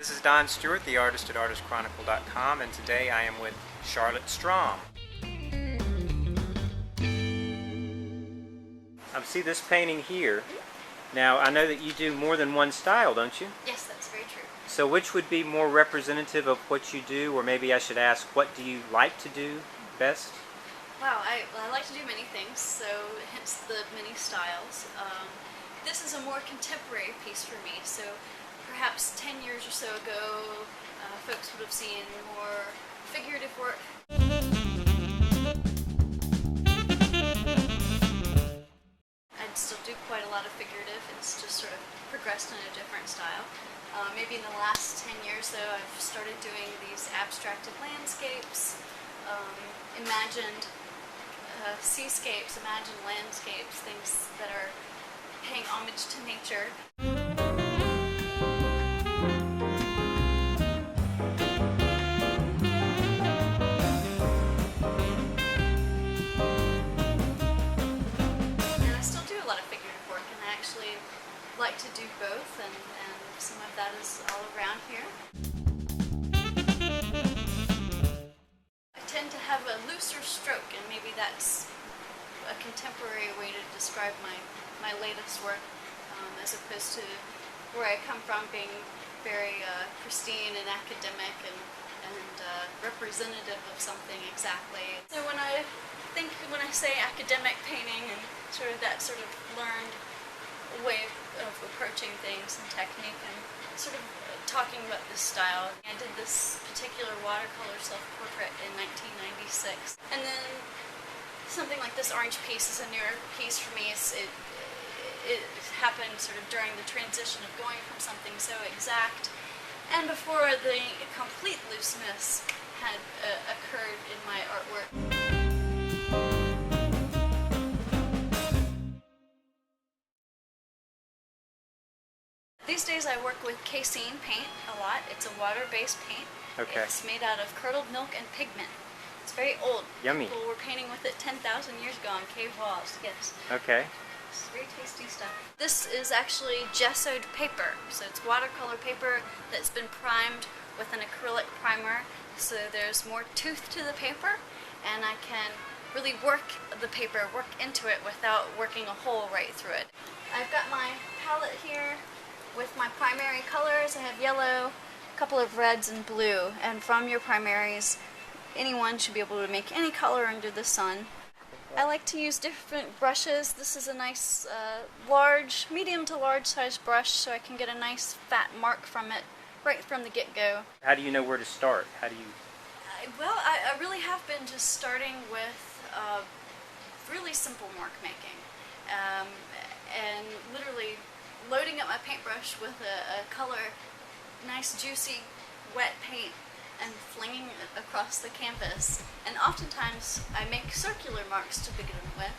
This is Don Stewart, the artist at ArtistChronicle.com, and today I am with Strom. I see this painting here. Now, I know that you do more than one style, don't you? Yes, that's very true. So which would be more representative of what you do, or maybe I should ask, what do you like to do best? Wow, I like to do many things, so hence the many styles. This is a more contemporary piece for me, so perhaps 10 years or so ago, folks would have seen more figurative work. I'd still do quite a lot of figurative. It's just sort of progressed in a different style. Maybe in the last 10 years, though, I've started doing these abstracted landscapes, imagined seascapes, imagined landscapes, things that are paying homage to nature. And I still do a lot of figurative work, and I actually like to do both, and some of that is all around here. I tend to have a looser stroke, and maybe that's a contemporary way to describe my latest work, as opposed to where I come from being very pristine and academic and representative of something exactly. So when I say academic painting and sort of that sort of learned way of approaching things and technique, and sort of talking about this style. I did this particular watercolor self-portrait in 1996, and then something like this orange piece is a newer piece for me. It happened sort of during the transition of going from something so exact and before the complete looseness had occurred in my artwork. These days I work with Casein Paint a lot. It's a water-based paint. Okay. It's made out of curdled milk and pigment. It's very old. Yummy. People were painting with it 10,000 years ago on cave walls, yes. Okay. It's very tasty stuff. This is actually gessoed paper. So it's watercolor paper that's been primed with an acrylic primer. So there's more tooth to the paper, and I can really work the paper, work into it without working a hole right through it. I've got my palette here with my primary colors. I have yellow, a couple of reds, and blue. And from your primaries, anyone should be able to make any color under the sun. I like to use different brushes. This is a nice medium to large size brush, so I can get a nice fat mark from it right from the get-go. How do you know where to start? How do you... Well, I really have been just starting with really simple mark making, and literally loading up my paintbrush with a color, nice juicy wet paint, and flinging it across the canvas. And oftentimes I make circular marks to begin with.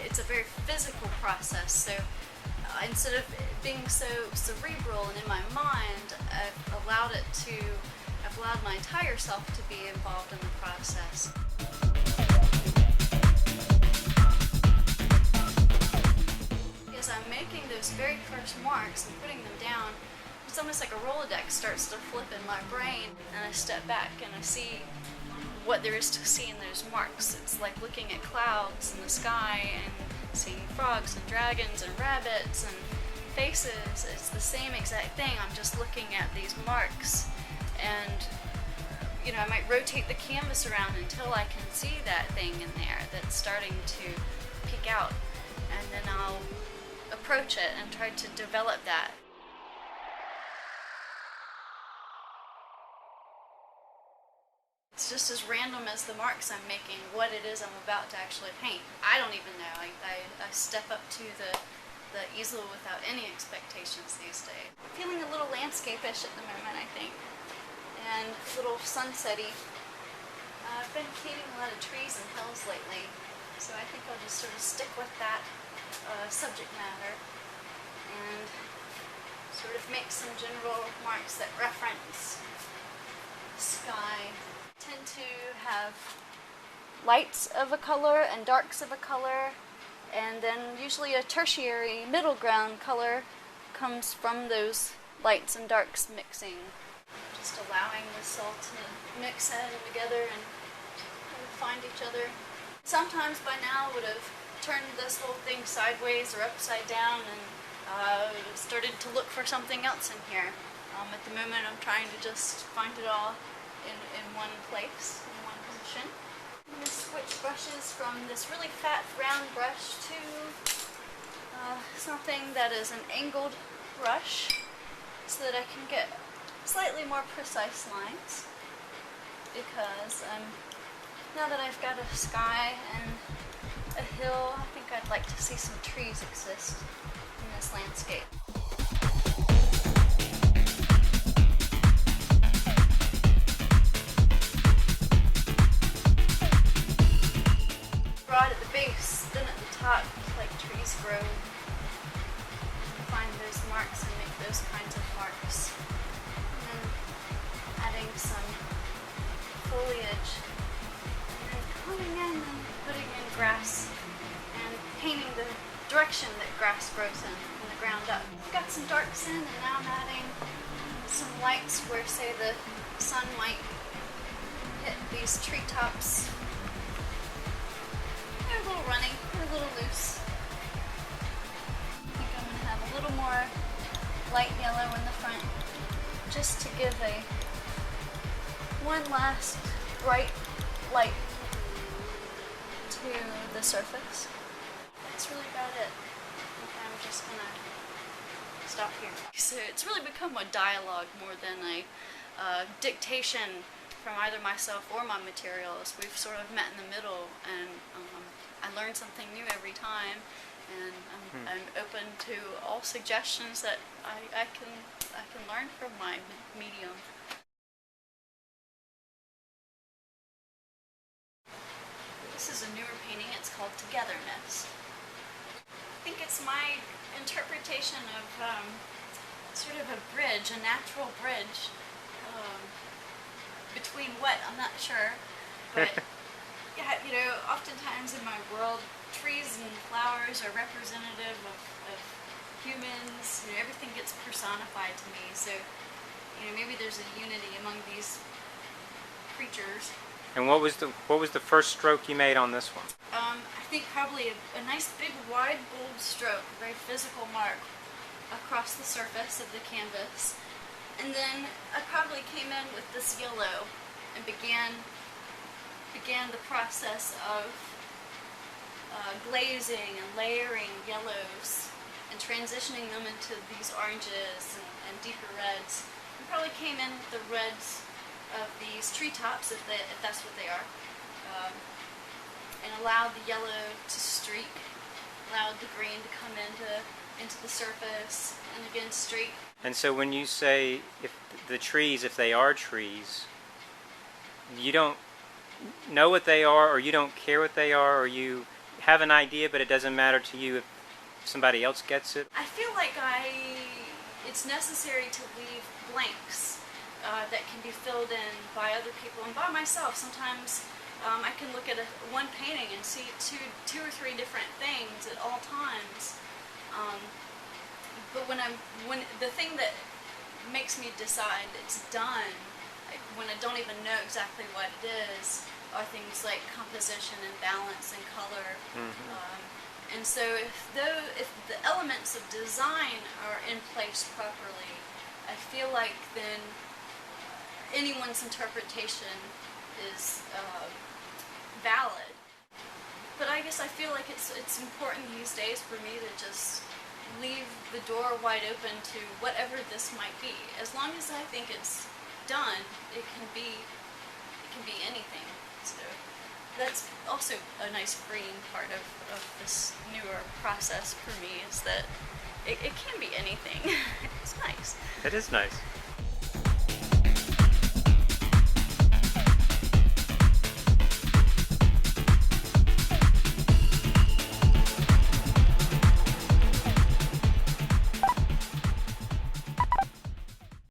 It's a very physical process, so instead of being so cerebral and in my mind, I've allowed my entire self to be involved in the process. As I'm making those very first marks and putting them down, it's almost like a Rolodex starts to flip in my brain, and I step back and I see what there is to see in those marks. It's like looking at clouds in the sky and seeing frogs and dragons and rabbits and faces. It's the same exact thing. I'm just looking at these marks, and I might rotate the canvas around until I can see that thing in there that's starting to peek out, and then I'll approach it and try to develop that. It's just as random as the marks I'm making, what it is I'm about to actually paint. I don't even know. I step up to the easel without any expectations these days. Feeling a little landscape-ish at the moment, I think, and a little sunset-y. I've been painting a lot of trees and hills lately, so I think I'll just sort of stick with that subject matter and sort of make some general marks that reference the sky. I tend to have lights of a color and darks of a color, and then usually a tertiary middle ground color comes from those lights and darks mixing. Just allowing this all to mix in together and find each other. Sometimes by now I would have turned this whole thing sideways or upside down and started to look for something else in here. At the moment I'm trying to just find it all in one place, in one position. I'm going to switch brushes from this really fat round brush to something that is an angled brush so that I can get slightly more precise lines, because now that I've got a sky and a hill, I think I'd like to see some trees exist in this landscape. Broad at the base, then at the top, like trees grow. Find those marks and make those kinds of marks. And then adding some foliage. And then coming in and putting in grass and painting the direction that grass grows in from the ground up. I've got some darks in, and now I'm adding some lights where, say, the sun might hit these treetops. They're a little runny, they're a little loose. I think I'm going to have a little more light yellow in the front, just to give one last bright light to the surface. That's really about it. I think I'm just going to stop here. So it's really become a dialogue more than a dictation from either myself or my materials. We've sort of met in the middle, and I learn something new every time, and I'm open to all suggestions that I can learn from my medium. This is a newer painting. It's called Togetherness. I think it's my interpretation of sort of a bridge, a natural bridge between what, I'm not sure, but yeah, you know, oftentimes in my world, trees and flowers are representative of humans. You know, everything gets personified to me, so you know, maybe there's a unity among these creatures. And what was the first stroke you made on this one? I think probably a nice big wide bold stroke, a very physical mark across the surface of the canvas. And then I probably came in with this yellow and began the process of glazing and layering yellows and transitioning them into these oranges and deeper reds. I probably came in with the reds of these treetops, if that's what they are, and allowed the yellow to streak, allowed the green to come into the surface, and again streak. And so when you say if they are trees, you don't know what they are, or you don't care what they are, or you have an idea but it doesn't matter to you if somebody else gets it? I feel like it's necessary to leave blanks that can be filled in by other people and by myself. Sometimes I can look at one painting and see two or three different things at all times. But when the thing that makes me decide it's done, when I don't even know exactly what it is, are things like composition and balance and color. And so if the elements of design are in place properly, I feel like then anyone's interpretation is valid. But I guess I feel like it's important these days for me to just leave the door wide open to whatever this might be. As long as I think it's done, it can be anything. So that's also a nice freeing part of this newer process for me, is that it can be anything. It's nice. It is nice.